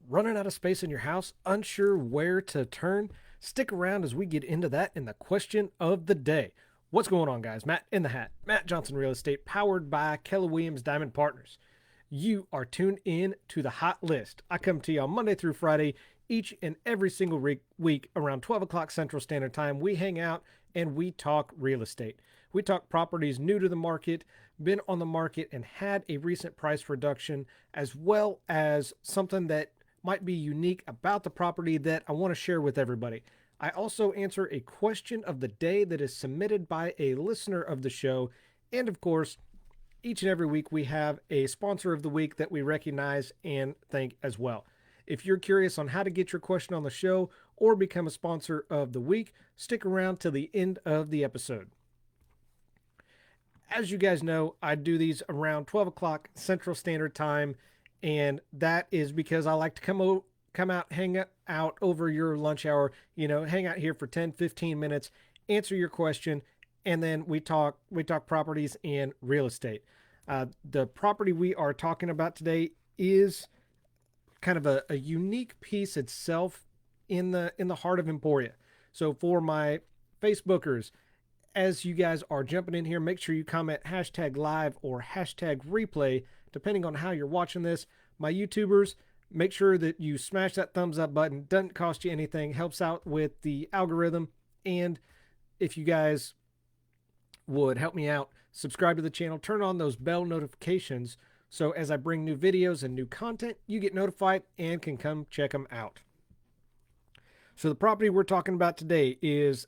Running out of space in your house, unsure where to turn? Stick around as we get into that in the question of the day. What's going on, guys? Matt in the Hat, Matt Johnson Real Estate, powered by Keller Williams Diamond Partners. You are tuned in to the Hot List. I come to you on Monday through Friday, each and every single week around 12 o'clock Central Standard Time. We hang out and we talk real estate. We talk properties new to the market, been on the market, and had a recent price reduction, as well as something that might be unique about the property that I want to share with everybody. I also answer a question of the day that is submitted by a listener of the show. And of course, each and every week we have a sponsor of the week that we recognize and thank as well. If you're curious on how to get your question on the show or become a sponsor of the week, stick around till the end of the episode. As you guys know, I do these around 12 o'clock Central Standard Time, and that is because I like to come out, hang out over your lunch hour, hang out here for 10, 15 minutes, answer your question, and then we talk properties and real estate. The property we are talking about today is kind of a unique piece itself in the heart of Emporia. So for my Facebookers, as you guys are jumping in here, make sure you comment hashtag live or hashtag replay, depending on how you're watching this. My YouTubers, make sure that you smash that thumbs up button. Doesn't cost you anything, helps out with the algorithm. And if you guys would help me out, subscribe to the channel, turn on those bell notifications, so as I bring new videos and new content, you get notified and can come check them out. So the property we're talking about today is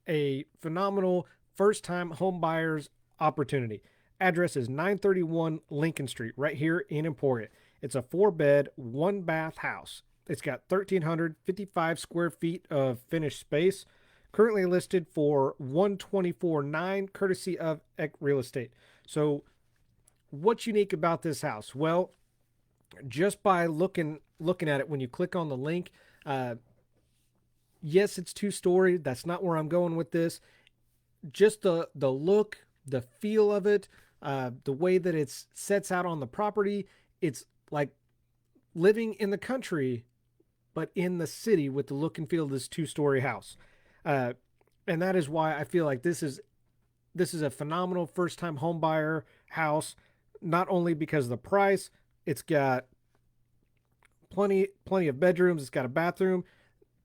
a phenomenal first-time home buyers opportunity. Address is 931 Lincoln Street, right here in Emporia. It's a 4-bed, 1-bath house. It's got 1,355 square feet of finished space. Currently listed for $124,900, courtesy of Eck Real Estate. So, what's unique about this house? Well, just by looking at it, when you click on the link, yes, it's 2-story. That's not where I'm going with this. Just the look, the feel of it, the way that it sets out on the property. It's like living in the country, but in the city with the look and feel of this 2-story house. And that is why I feel like this is a phenomenal first-time home buyer house. Not only because of the price, it's got plenty of bedrooms. It's got a bathroom.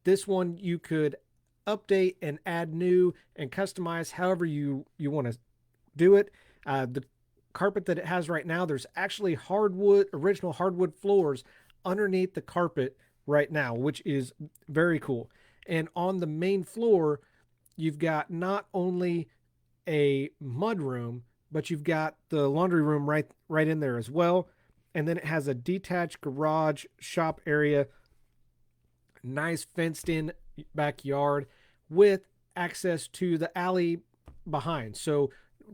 This one you could update and add new and customize however you want to do it. The carpet that it has right now, there's actually original hardwood floors underneath the carpet right now, which is very cool. And on the main floor, you've got not only a mud room, but you've got the laundry room right in there as well. And then it has a detached garage shop area, nice fenced in backyard with access to the alley behind. So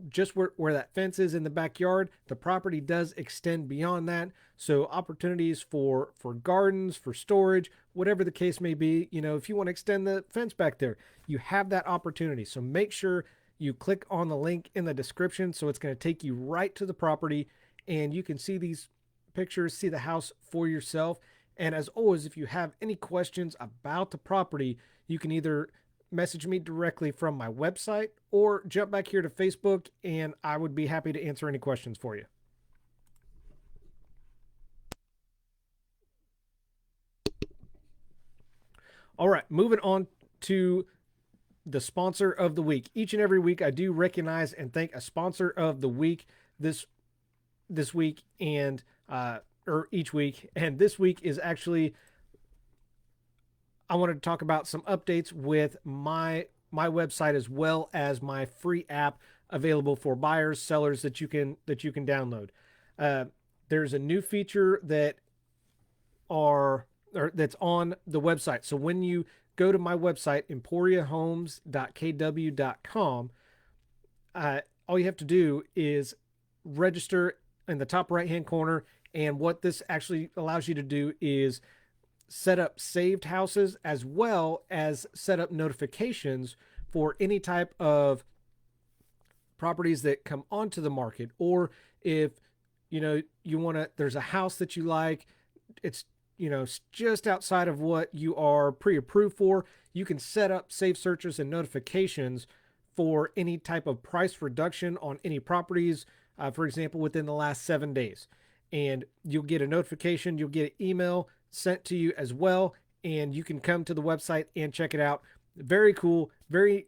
just where that fence is in the backyard, the property does extend beyond that. So opportunities for gardens, for storage, whatever the case may be, if you want to extend the fence back there, you have that opportunity. So make sure you click on the link in the description. So it's going to take you right to the property and you can see these pictures, see the house for yourself. And as always, if you have any questions about the property, you can either message me directly from my website or jump back here to Facebook and I would be happy to answer any questions for you. All right, moving on to the sponsor of the week. Each and every week I do recognize and thank a sponsor of the week this week and or each week. And this week is actually, I wanted to talk about some updates with my website as well as my free app available for buyers, sellers that you can download. There's a new feature that's on the website. So when you go to my website, emporiahomes.kw.com, all you have to do is register in the top right hand corner. And what this actually allows you to do is set up saved houses as well as set up notifications for any type of properties that come onto the market. Or if you want to, there's a house that you like, it's just outside of what you are pre-approved for, you can set up save searches and notifications for any type of price reduction on any properties, for example, within the last 7 days. And you'll get a notification, you'll get an email sent to you as well, and you can come to the website and check it out. Very cool, very,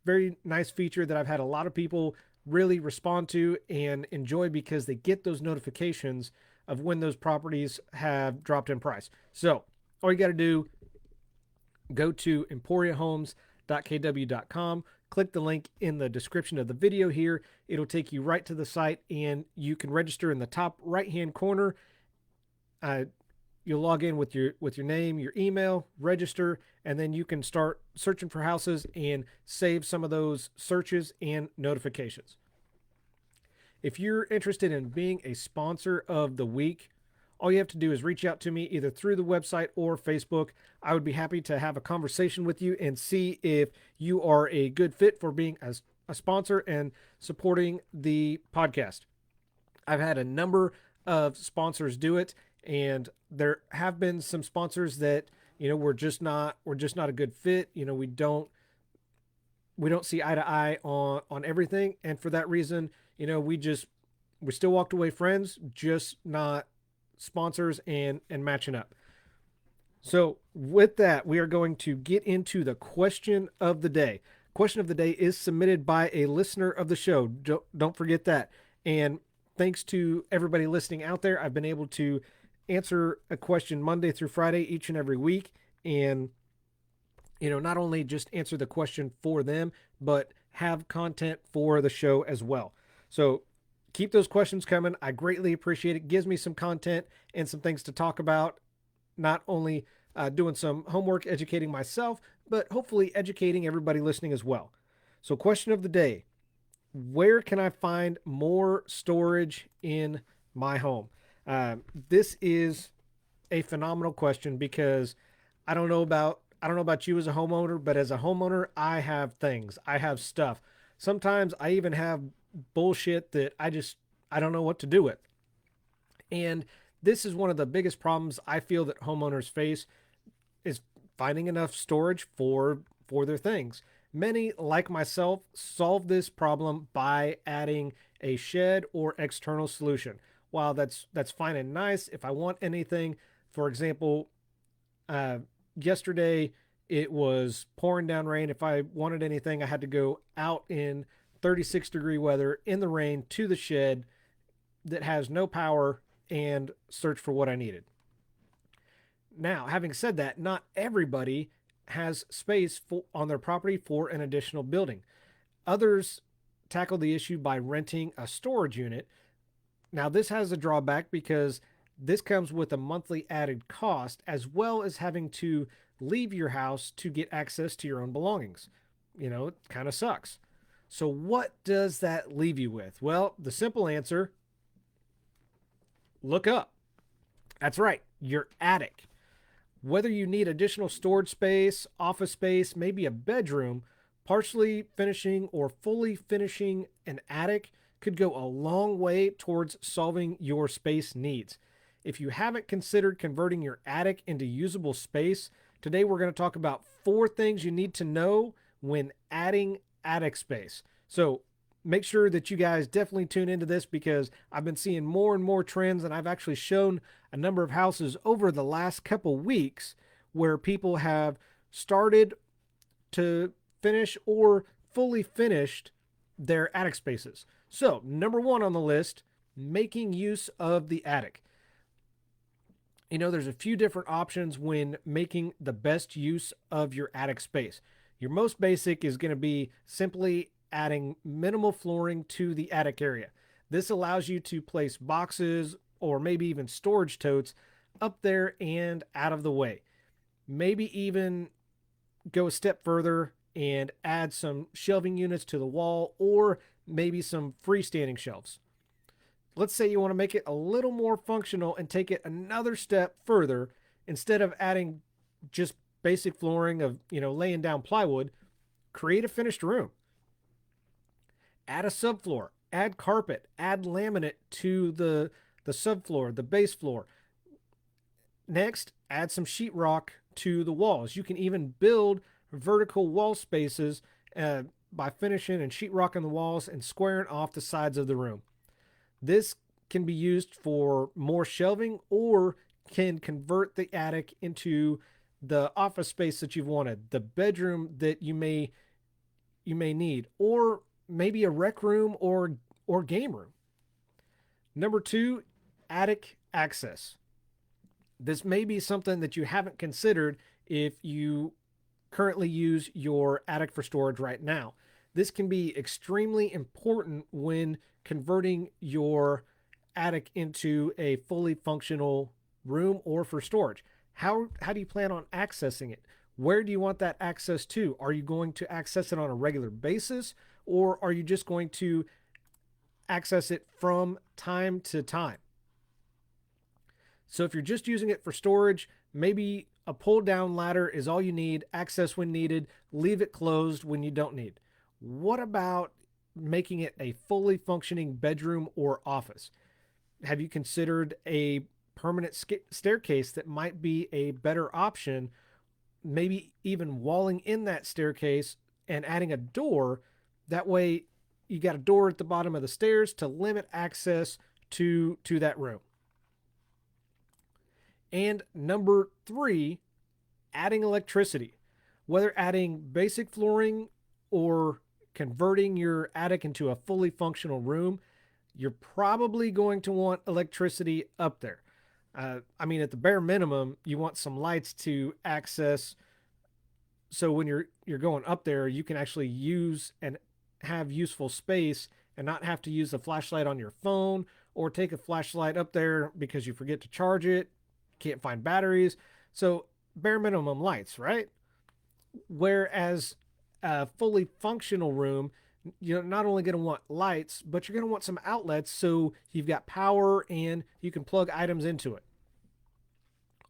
very nice feature that I've had a lot of people really respond to and enjoy because they get those notifications of when those properties have dropped in price. So all you got to do, go to emporiahomes.kw.com, click the link in the description of the video here. It'll take you right to the site, and you can register in the top right-hand corner. You'll log in with your name, your email, register, and then you can start searching for houses and save some of those searches and notifications. If you're interested in being a sponsor of the week, all you have to do is reach out to me either through the website or Facebook. I would be happy to have a conversation with you and see if you are a good fit for being a sponsor and supporting the podcast. I've had a number of sponsors do it, and there have been some sponsors that, we're just not a good fit. We don't see eye to eye on everything. And for that reason, we still walked away friends, just not sponsors and matching up. So with that, we are going to get into the question of the day. Question of the day is submitted by a listener of the show. Don't forget that. And thanks to everybody listening out there, I've been able to answer a question Monday through Friday each and every week. And, not only just answer the question for them, but have content for the show as well. So keep those questions coming. I greatly appreciate it. It gives me some content and some things to talk about, not only doing some homework, educating myself, but hopefully educating everybody listening as well. So question of the day: where can I find more storage in my home? This is a phenomenal question because I don't know about you as a homeowner, but as a homeowner, I have things. I have stuff. Sometimes I even have bullshit that I don't know what to do with. And this is one of the biggest problems I feel that homeowners face, is finding enough storage for their things. Many, like myself, solve this problem by adding a shed or external solution. While that's fine and nice, if I want anything, for example, yesterday it was pouring down rain. If I wanted anything, I had to go out in 36-degree weather in the rain to the shed that has no power and search for what I needed. Now, having said that, not everybody has space on their property for an additional building. Others tackle the issue by renting a storage unit. Now, this has a drawback because this comes with a monthly added cost, as well as having to leave your house to get access to your own belongings. It kind of sucks. So what does that leave you with? Well, the simple answer: look up. That's right, your attic. Whether you need additional storage space, office space, maybe a bedroom, partially finishing or fully finishing an attic could go a long way towards solving your space needs. If you haven't considered converting your attic into usable space, today we're going to talk about 4 things you need to know when adding attic space. So make sure that you guys definitely tune into this, because I've been seeing more and more trends, and I've actually shown a number of houses over the last couple weeks where people have started to finish or fully finished their attic spaces. So number 1 on the list: making use of the attic. There's a few different options when making the best use of your attic space. Your most basic is going to be simply adding minimal flooring to the attic area. This allows you to place boxes or maybe even storage totes up there and out of the way. Maybe even go a step further and add some shelving units to the wall, or maybe some freestanding shelves. Let's say you want to make it a little more functional and take it another step further. Instead of adding just basic flooring of, laying down plywood, create a finished room. Add a subfloor, add carpet, add laminate to the subfloor, the base floor. Next, add some sheetrock to the walls. You can even build vertical wall spaces uh, by finishing and sheetrocking the walls and squaring off the sides of the room. This can be used for more shelving or can convert the attic into the office space that you've wanted, the bedroom that you may need, or maybe a rec room or game room. Number 2, attic access. This may be something that you haven't considered if you currently use your attic for storage right now. This can be extremely important when converting your attic into a fully functional room or for storage. How do you plan on accessing it? Where do you want that access to? Are you going to access it on a regular basis, or are you just going to access it from time to time? So if you're just using it for storage, maybe a pull down ladder is all you need, access when needed, leave it closed when you don't need. What about making it a fully functioning bedroom or office? Have you considered a permanent staircase that might be a better option? Maybe even walling in that staircase and adding a door. That way, you got a door at the bottom of the stairs to limit access to that room. And number 3, adding electricity. Whether adding basic flooring or converting your attic into a fully functional room, you're probably going to want electricity up there. At the bare minimum, you want some lights to access. So when you're going up there, you can actually use and have useful space and not have to use a flashlight on your phone or take a flashlight up there because you forget to charge it, can't find batteries. So bare minimum lights, right? Whereas a fully functional room, you're not only going to want lights, but you're going to want some outlets so you've got power and you can plug items into it.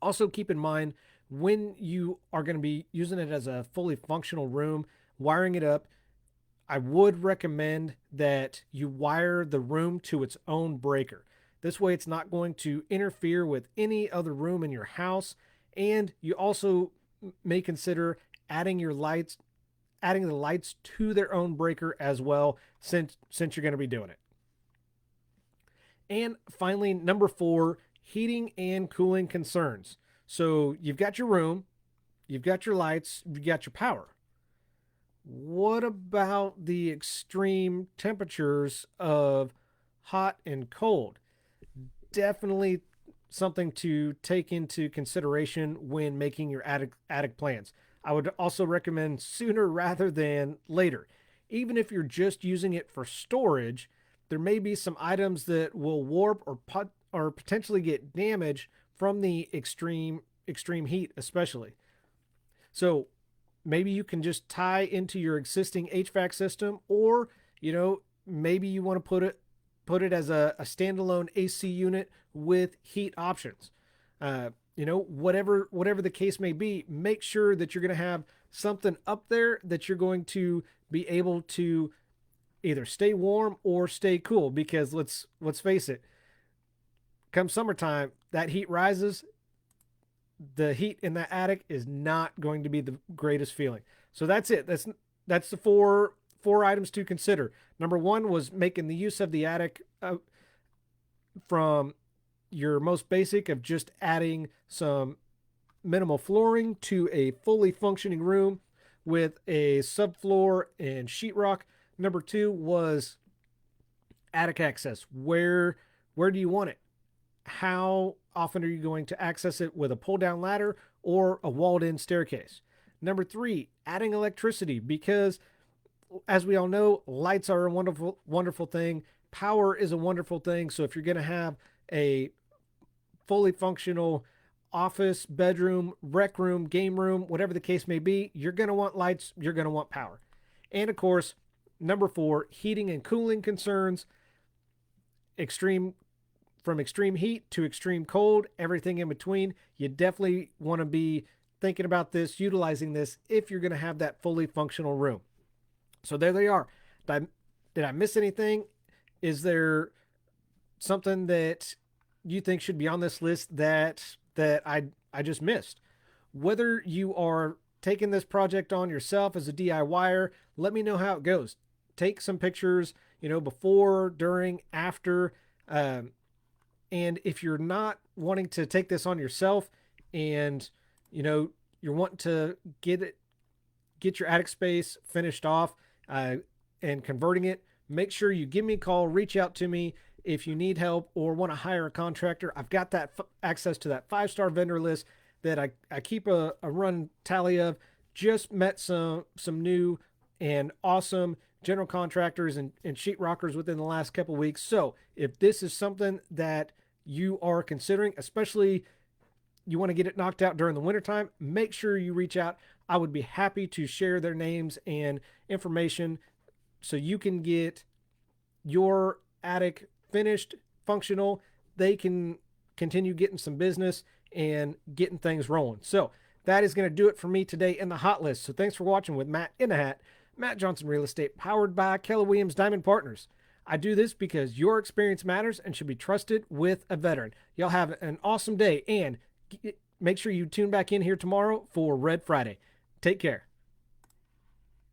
Also, keep in mind when you are going to be using it as a fully functional room, wiring it up, I would recommend that you wire the room to its own breaker. This way, it's not going to interfere with any other room in your house. And you also may consider adding the lights to their own breaker as well, since you're going to be doing it. And finally, number 4, heating and cooling concerns. So you've got your room, you've got your lights, you've got your power. What about the extreme temperatures of hot and cold? Definitely something to take into consideration when making your attic plans. I would also recommend sooner rather than later. Even if you're just using it for storage, there may be some items that will warp or potentially get damaged from the extreme heat, especially. So maybe you can just tie into your existing HVAC system, or maybe you want to put it as a standalone AC unit with heat options. Whatever the case may be, make sure that you're going to have something up there that you're going to be able to either stay warm or stay cool. Because let's face it, come summertime, that heat rises. The heat in that attic is not going to be the greatest feeling. So that's it. That's the four items to consider. Number 1 was making the use of the attic from your most basic of just adding some minimal flooring to a fully functioning room with a subfloor and sheetrock. Number 2 was attic access. Where do you want it? How often are you going to access it with a pull down ladder or a walled in staircase? Number 3, adding electricity, because as we all know, lights are a wonderful, wonderful thing. Power is a wonderful thing. So if you're going to have a fully functional office, bedroom, rec room, game room, whatever the case may be, you're going to want lights, you're going to want power. And of course, number 4, heating and cooling concerns, from extreme heat to extreme cold, everything in between. You definitely want to be thinking about this, utilizing this if you're going to have that fully functional room. So there they are. Did I miss anything? Is there something that you think should be on this list that that I just missed. Whether you are taking this project on yourself as a DIYer, let me know how it goes. Take some pictures, before, during, after. Um, and if you're not wanting to take this on yourself and, you're wanting to get your attic space finished off and converting it, make sure you give me a call, reach out to me if you need help or want to hire a contractor. I've got that access to that 5-star vendor list that I keep a run tally of. Just met some new and awesome general contractors and sheetrockers within the last couple weeks. So if this is something that you are considering, especially you want to get it knocked out during the wintertime, make sure you reach out. I would be happy to share their names and information so you can get your attic finished, functional. They can continue getting some business and getting things rolling. So that is going to do it for me today in the hot list. So thanks for watching with Matt in the Hat, Matt Johnson Real Estate, powered by Keller Williams Diamond Partners. I do this because your experience matters and should be trusted with a veteran. Y'all have an awesome day, and make sure you tune back in here tomorrow for Red Friday. Take care.